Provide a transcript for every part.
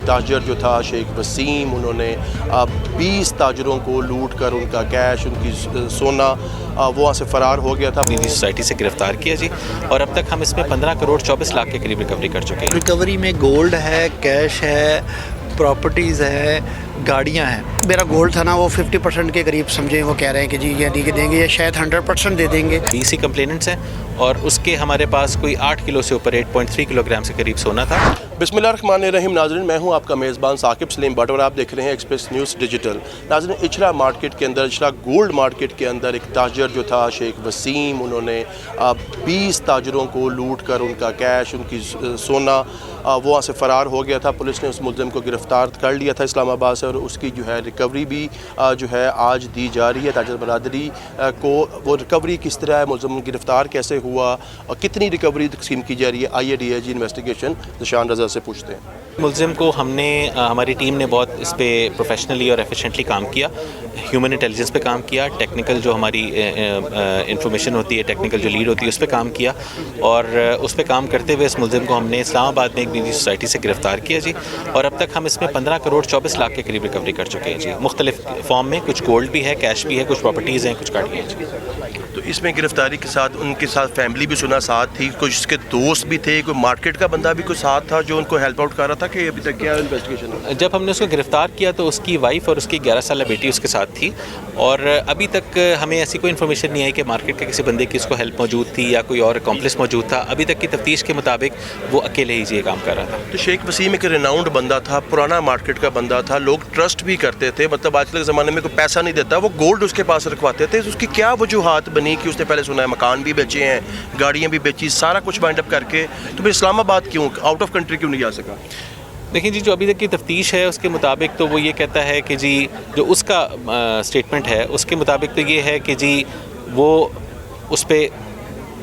تاجر جو تھا شیخ وسیم، انہوں نے 20 تاجروں کو لوٹ کر ان کا کیش، ان کی سونا وہ وہاں سے فرار ہو گیا تھا. نیجی سوسائٹی سے گرفتار کیا جی، اور اب تک ہم اس میں 15 کروڑ 24 لاکھ کے قریب ریکوری کر چکے ہیں. ریکوری میں گولڈ ہے، کیش ہے، پراپرٹیز ہے، گاڑیاں ہیں. میرا گولڈ تھا نا وہ 50% کے قریب سمجھیں، وہ کہہ رہے ہیں کہ جی یہ دیں گے یا شاید 100% دے دیں گے. 20 کمپلیننٹس ہیں اور اس کے ہمارے پاس کوئی 8 کلو سے اوپر 8.3 کلو گرام سے قریب سونا تھا. بسم اللہ الرحمن الرحیم. ناظرین، میں ہوں آپ کا میزبان ثاقب سلیم بٹ اور آپ دیکھ رہے ہیں ایکسپریس نیوز ڈیجیٹل. ناظرین، اچھرا مارکیٹ کے اندر، اچھرا گولڈ مارکیٹ کے اندر ایک تاجر جو تھا شیخ وسیم، انہوں نے 20 تاجروں کو لوٹ کر ان کا کیش، ان کی سونا وہ وہاں سے فرار ہو گیا تھا. پولیس نے اس ملزم کو گرفتار کر لیا تھا اسلام آباد سے، اور اس کی جو ہے ریکوری بھی جو ہے آج دی جا رہی ہے تاجر برادری کو. وہ ریکوری کس طرح ہے، ملزم گرفتار کیسے ہوا اور کتنی ریکوری تقسیم کی جا رہی ہے، آئیے D I G investigation Zeeshan Raza سے پوچھتے ہیں. ملزم کو ہماری ٹیم نے بہت اس پہ پروفیشنلی اور ایفیشینٹلی کام کیا. ہیومن انٹیلیجنس پہ کام کیا، ٹیکنیکل جو ہماری انفارمیشن ہوتی ہے، ٹیکنیکل جو لیڈ ہوتی ہے اس پہ کام کیا، اور اس پہ کام کرتے ہوئے اس ملزم کو ہم نے اسلام آباد میں ایک نیجی سوسائٹی سے گرفتار کیا جی، اور اب تک ہم اس میں 15 کروڑ 24 لاکھ کے قریب ریکوری کر چکے ہیں جی. مختلف فارم میں کچھ گولڈ بھی ہے، کیش بھی ہے، کچھ پراپرٹیز ہیں، کچھ گاڑیاں ہیں جی. تو اس میں گرفتاری کے ساتھ ان کے ساتھ فیملی بھی سنا ساتھ تھی، کچھ اس کے دوست بھی تھے، کوئی مارکیٹ کا بندہ بھی کوئی ساتھ تھا جو ان کو ہیلپ آؤٹ کر رہا تھا، کہ ابھی تک کیا انویسٹیگیشن ہے؟ جب ہم نے اس کو گرفتار کیا تو اس کی وائف اور اس کی 11 سالہ بیٹی اس کے ساتھ تھی، اور ابھی تک ہمیں ایسی کوئی انفارمیشن نہیں آئی کہ مارکیٹ کے کسی بندے کی اس کو ہیلپ موجود تھی یا کوئی اور اکمپلس موجود تھا. ابھی تک کی تفتیش کے مطابق وہ اکیلے ہی یہ کام کر رہا تھا. تو شیخ وسیم ایک ریناؤنڈ بندہ تھا، پرانا مارکیٹ کا بندہ تھا، لوگ ٹرسٹ بھی کرتے تھے، مطلب آج کل کے زمانے میں کوئی پیسہ نہیں دیتا، وہ گولڈ اس کے پاس رکھواتے تھے. اس کی کیا وجوہات بنی کہ اس نے پہلے سنا ہے مکان بھی بیچے ہیں، گاڑیاں بھی بیچی، سارا کچھ بائنڈ اپ کر کے، تو پھر اسلام آباد کیوں، آؤٹ آف کنٹری کیوں نہیں جا سکا؟ دیکھیں جی، جو ابھی تک کی تفتیش ہے اس کے مطابق تو وہ یہ کہتا ہے کہ جی جو اس کا اسٹیٹمنٹ ہے اس کے مطابق تو یہ ہے کہ جی وہ اس پہ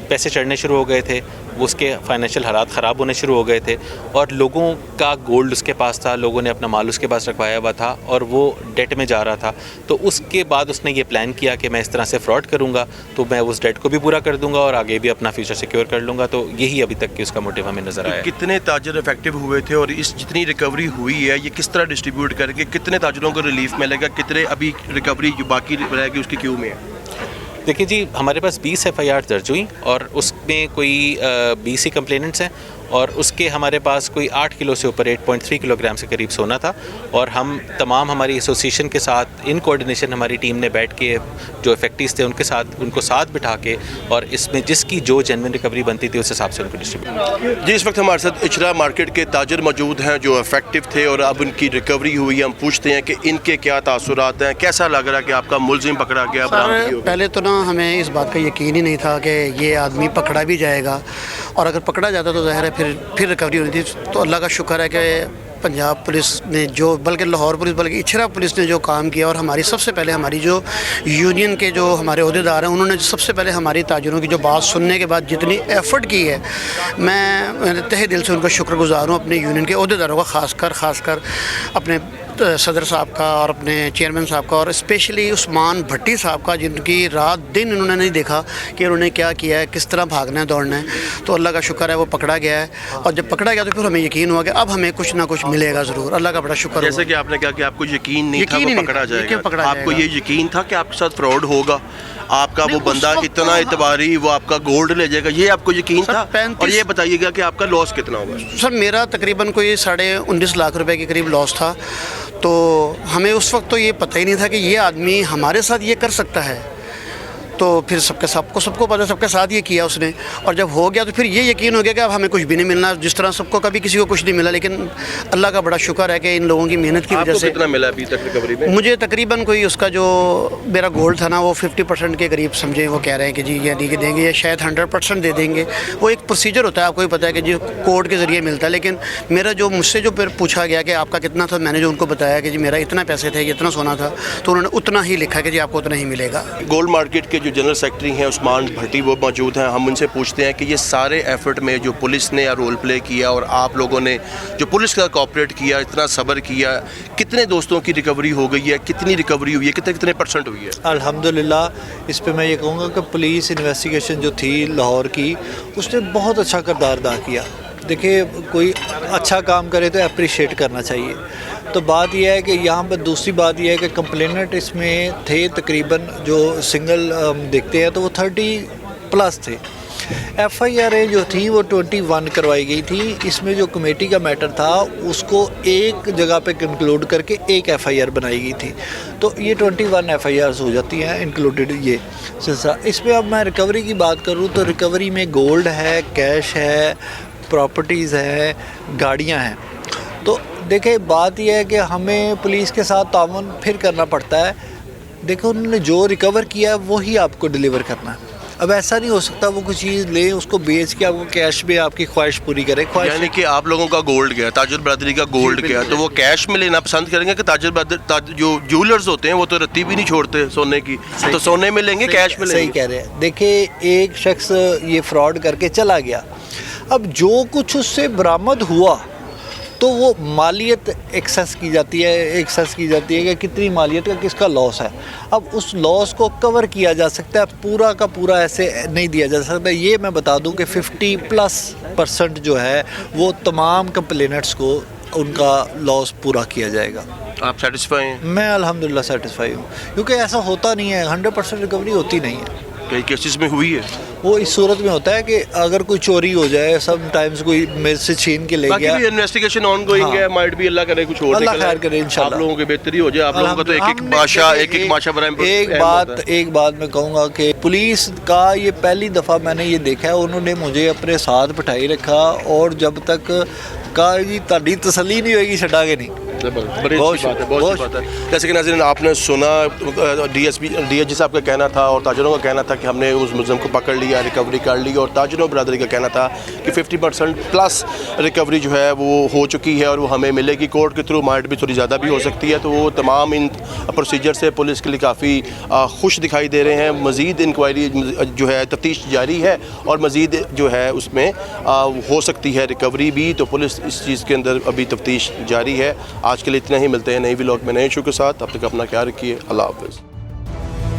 پیسے چڑھنے شروع ہو گئے تھے، وہ اس کے فائنینشیل حالات خراب ہونے شروع ہو گئے تھے، اور لوگوں کا گولڈ اس کے پاس تھا، لوگوں نے اپنا مال اس کے پاس رکھوایا ہوا تھا اور وہ ڈیٹ میں جا رہا تھا. تو اس کے بعد اس نے یہ پلان کیا کہ میں اس طرح سے فراڈ کروں گا تو میں اس ڈیٹ کو بھی پورا کر دوں گا اور آگے بھی اپنا فیوچر سیکیور کر لوں گا. تو یہی ابھی تک کہ اس کا موٹیو ہمیں نظر آیا. کتنے تاجر افیکٹو ہوئے تھے اور اس جتنی ریکوری ہوئی ہے یہ کس طرح ڈسٹریبیوٹ کریں گے، کتنے تاجروں کو ریلیف ملے گا، کتنے ابھی ریکوری جو باقی رہے گی اس کی کیوں میں ہے؟ دیکھیں جی، ہمارے پاس 20 FIR درج ہوئیں اور اس میں کوئی 20 کمپلیننٹس ہیں، اور اس کے ہمارے پاس کوئی 8 کلو سے اوپر 8.3 کلو گرام سے قریب سونا تھا. اور ہم تمام ہماری ایسوسیشن کے ساتھ ان کوآرڈینیشن ہماری ٹیم نے بیٹھ کے جو افیکٹیز تھے ان کو ساتھ بٹھا کے، اور اس میں جس کی جو جینوئن ریکوری بنتی تھی اس حساب سے ان کو ڈسٹریبیوٹ. جی، اس وقت ہمارے ساتھ اچھرا مارکیٹ کے تاجر موجود ہیں جو افیکٹو تھے اور اب ان کی ریکوری ہوئی. ہم پوچھتے ہیں کہ ان کے کیا تاثرات ہیں، کیسا لگ رہا ہے کہ آپ کا ملزم پکڑا گیا؟ پہلے تو نا ہمیں اس بات کا یقین ہی نہیں تھا کہ یہ آدمی پکڑا بھی جائے گا، اور اگر پکڑا جاتا تو ظاہر ہے پھر ریکوری ہونی تھی. تو اللہ کا شکر ہے کہ پنجاب پولیس نے جو، بلکہ لاہور پولیس، بلکہ اچھرا پولیس نے جو کام کیا، اور ہماری سب سے پہلے ہماری جو یونین کے جو ہمارے عہدیدار ہیں انہوں نے سب سے پہلے ہماری تاجروں کی جو بات سننے کے بعد جتنی ایفرٹ کی ہے، میں تہہ دل سے ان کا شکر گزار ہوں، اپنے یونین کے عہدیداروں کا، خاص کر اپنے صدر صاحب کا اور اپنے چیئرمین صاحب کا، اور اسپیشلی عثمان بھٹی صاحب کا، جن کی رات دن انہوں نے نہیں دیکھا کہ انہوں نے کیا کیا ہے، کس طرح بھاگنا ہے، دوڑنا ہے. تو اللہ کا شکر ہے وہ پکڑا گیا ہے، اور جب پکڑا گیا تو پھر ہمیں یقین ہوا کہ اب ہمیں کچھ نہ کچھ ملے گا ضرور. اللہ کا بڑا شکر. جیسے کہ آپ نے کہا کہ آپ کو یقین نہیں تھا وہ پکڑا جائے گا، آپ کو یہ یقین تھا کہ آپ کے ساتھ فراڈ ہوگا، آپ کا وہ بندہ اتنا اعتباری وہ آپ کا گولڈ لے جائے گا، یہ آپ کو یقین تھا؟ اور یہ بتائیے گا کہ آپ کا لاس کتنا ہوگا؟ سر میرا تقریباً کوئی 19.5 لاکھ روپے کے قریب لاس تھا. تو ہمیں اس وقت تو یہ پتہ ہی نہیں تھا کہ یہ آدمی ہمارے ساتھ یہ کر سکتا ہے. تو پھر سب کو پتہ، سب کے ساتھ یہ کیا اس نے، اور جب ہو گیا تو پھر یہ یقین ہو گیا کہ اب ہمیں کچھ بھی نہیں ملنا. جس طرح سب کو کبھی کسی کو کچھ نہیں ملا، لیکن اللہ کا بڑا شکر ہے کہ ان لوگوں کی محنت کی وجہ سے. کتنا ملا ابھی تک ریکوری میں؟ مجھے تقریباً کوئی اس کا جو میرا گولڈ تھا نا وہ 50% کے قریب سمجھیں، وہ کہہ رہے ہیں کہ جی یہ دیں گے یا شاید 100% دے دیں گے. وہ ایک پروسیجر ہوتا ہے، آپ کو ہی پتہ ہے کہ جی کورٹ کے ذریعے ملتا ہے. لیکن میرا جو مجھ سے جو پھر پوچھا گیا کہ آپ کا کتنا تھا، میں نے جو ان کو بتایا کہ جی میرا اتنا پیسے تھے، اتنا سونا تھا، تو انہوں نے اتنا ہی لکھا کہ جی آپ کو اتنا ہی ملے گا. گولڈ مارکیٹ کے جو جنرل سیکرٹری ہیں عثمان بھٹی وہ موجود ہیں. ہم ان سے پوچھتے ہیں کہ یہ سارے ایفرٹ میں جو پولیس نے رول پلے کیا اور آپ لوگوں نے جو پولیس کا کوآپریٹ کیا، اتنا صبر کیا، کتنے دوستوں کی ریکوری ہو گئی ہے، کتنی ریکوری ہوئی ہے، کتنے پرسنٹ ہوئی ہے؟ الحمدللہ اس پہ میں یہ کہوں گا کہ پولیس انویسٹیگیشن جو تھی لاہور کی، اس نے بہت اچھا کردار ادا کیا. دیکھیے کوئی اچھا کام کرے تو اپریشیٹ کرنا چاہیے. تو بات یہ ہے کہ یہاں پر دوسری بات یہ ہے کہ کمپلیننٹ اس میں تھے تقریباً جو سنگل دیکھتے ہیں تو وہ 30+ تھے. ایف آئی آر جو تھی وہ 21 کروائی گئی تھی. اس میں جو کمیٹی کا میٹر تھا اس کو ایک جگہ پہ کنکلوڈ کر کے ایک ایف آئی آر بنائی گئی تھی. تو یہ 21 ایف آئی آرز ہو جاتی ہیں انکلوڈیڈ یہ سلسلہ. اس میں اب میں ریکوری کی بات کروں تو ریکوری میں گولڈ ہے, کیش ہے, پراپرٹیز ہے, گاڑیاں ہیں. تو دیکھیں بات یہ ہے کہ ہمیں پولیس کے ساتھ تعاون پھر کرنا پڑتا ہے. دیکھو انہوں نے جو ریکور کیا ہے وہی آپ کو ڈیلیور کرنا ہے. اب ایسا نہیں ہو سکتا وہ کوئی چیز لے اس کو بیچ کے آپ کو کیش میں آپ کی خواہش پوری کرے. یعنی کہ آپ لوگوں کا گولڈ گیا, تاجر برادری کا گولڈ گیا, تو وہ کیش میں لینا پسند کریں گے کہ تاجر برادری جو جیولرز ہوتے ہیں وہ تو رتی بھی نہیں چھوڑتے سونے کی, تو سونے میں لیں گے کیش میں لیں گے؟ صحیح کہہ رہے ہیں. دیکھیں ایک شخص یہ فراڈ کر کے چلا گیا, اب جو کچھ اس سے برآمد ہوا تو وہ مالیت ایکسیس کی جاتی ہے کہ کتنی مالیت کا کس کا لاس ہے. اب اس لاس کو کور کیا جا سکتا ہے, پورا کا پورا ایسے نہیں دیا جا سکتا. یہ میں بتا دوں کہ 50+% جو ہے وہ تمام کمپلینٹس کو ان کا لاس پورا کیا جائے گا. آپ سیٹسفائی ہیں؟ میں الحمدللہ سیٹسفائی ہوں, کیونکہ ایسا ہوتا نہیں ہے, 100% ریکوری ہوتی نہیں ہے. کئی کیسز میں ہوئی ہے وہ اس صورت میں ہوتا ہے کہ اگر کوئی چوری ہو جائے, سم ٹائمز کوئی میرے سے چھین کے لے گیا. باقی بھی انویسٹیگیشن آن گوئنگ ہے, مائٹ بھی اللہ کرے کچھ اور اللہ نکل خیر کرے انشاءاللہ. آپ لوگوں کی بہتری ہو جائے. آپ لوگوں کا تو ایک ماشا برائے ایک بات میں کہوں گا کہ پولیس کا یہ پہلی دفعہ میں نے یہ دیکھا ہے, انہوں نے مجھے اپنے ساتھ بٹھائی رکھا اور جب تک کہا جی تاری تسلی نہیں ہوئے گی چھٹا کے نہیں. بڑی اچھی بات ہے, بہت اچھی بات ہے. جیسے کہ ناظرین آپ نے سنا ڈی ایس جی صاحب کا کہنا تھا اور تاجروں کا کہنا تھا کہ ہم نے اس ملزم کو پکڑ لیا, ریکوری کر لی, اور تاجروں برادری کا کہنا تھا کہ 50%+ ریکوری جو ہے وہ ہو چکی ہے اور وہ ہمیں ملے گی کورٹ کے تھرو. مائٹ بھی تھوڑی زیادہ بھی ہو سکتی ہے. تو وہ تمام ان پروسیجر سے پولیس کے لیے کافی خوش دکھائی دے رہے ہیں. مزید انکوائری جو ہے تفتیش جاری ہے اور مزید جو ہے اس میں ہو سکتی ہے ریکوری بھی. تو پولیس اس چیز کے اندر ابھی تفتیش جاری ہے. آج کے لیے اتنا ہی, ملتے ہیں نئی ولاگ میں نئے ایشو کے ساتھ. اب تک اپنا خیال رکھیے. اللہ حافظ.